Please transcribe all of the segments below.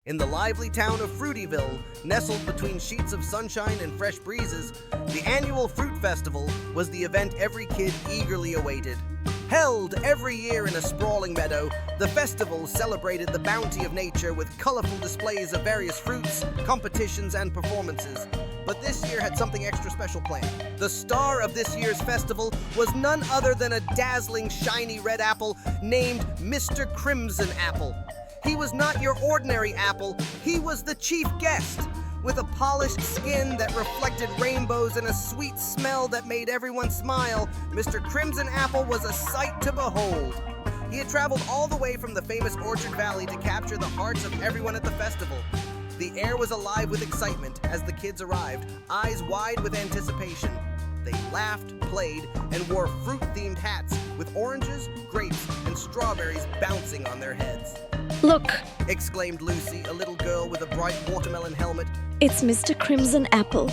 In the lively town of Fruityville, nestled between sheets of sunshine and fresh breezes, the annual Fruit Festival was the event every kid eagerly awaited. Held every year in a sprawling meadow, the festival celebrated the bounty of nature with colorful displays of various fruits, competitions, and performances. But this year had something extra special planned. The star of this year's festival was none other than a dazzling, shiny red apple named Mr. Crimson Apple. He was not your ordinary apple, he was the chief guest. With a polished skin that reflected rainbows and a sweet smell that made everyone smile, Mr. Crimson Apple was a sight to behold. He had traveled all the way from the famous Orchard Valley to capture the hearts of everyone at the festival. The air was alive with excitement as the kids arrived, eyes wide with anticipation. They laughed, played, and wore fruit-themed hats with oranges, grapes, and strawberries bouncing on their heads. Look, Exclaimed Lucy, a little girl with a bright watermelon helmet. it's Mr. Crimson Apple.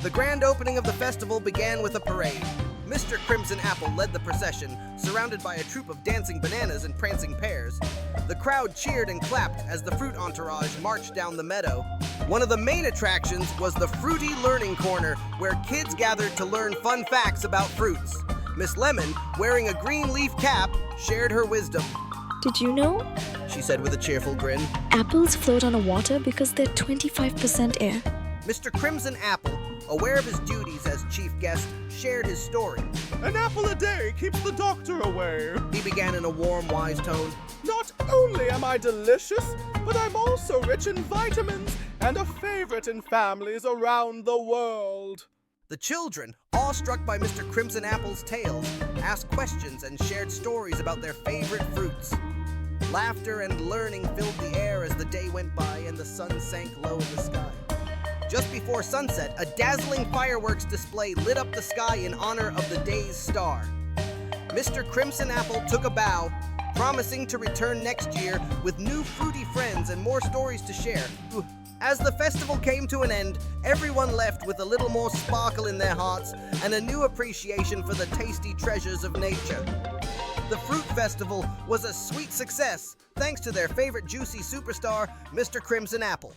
The grand opening of the festival began with a parade. Mr. Crimson Apple led the procession, surrounded by a troop of dancing bananas and prancing pears. The crowd cheered and clapped as the fruit entourage marched down the meadow. One of the main attractions was the Fruity Learning Corner, where kids gathered to learn fun facts about fruits. Miss Lemon, wearing a green leaf cap, shared her wisdom. Did you know? She said with a cheerful grin. Apples float on the water because they're 25% air. Mr. Crimson Apple, aware of his duties as chief guest, shared his story. An apple a day keeps the doctor away. He began in a warm, wise tone. Not only am I delicious, but I'm also rich in vitamins and a favorite in families around the world. The children, awestruck by Mr. Crimson Apple's tales, asked questions and shared stories about their favorite fruits. Laughter and learning filled the air as the day went by and the sun sank low in the sky. Just before sunset, a dazzling fireworks display lit up the sky in honor of the day's star. Mr. Crimson Apple took a bow, promising to return next year with new fruity friends and more stories to share. As the festival came to an end, everyone left with a little more sparkle in their hearts and a new appreciation for the tasty treasures of nature. The Fruit Festival was a sweet success, thanks to their favorite juicy superstar, Mr. Crimson Apple.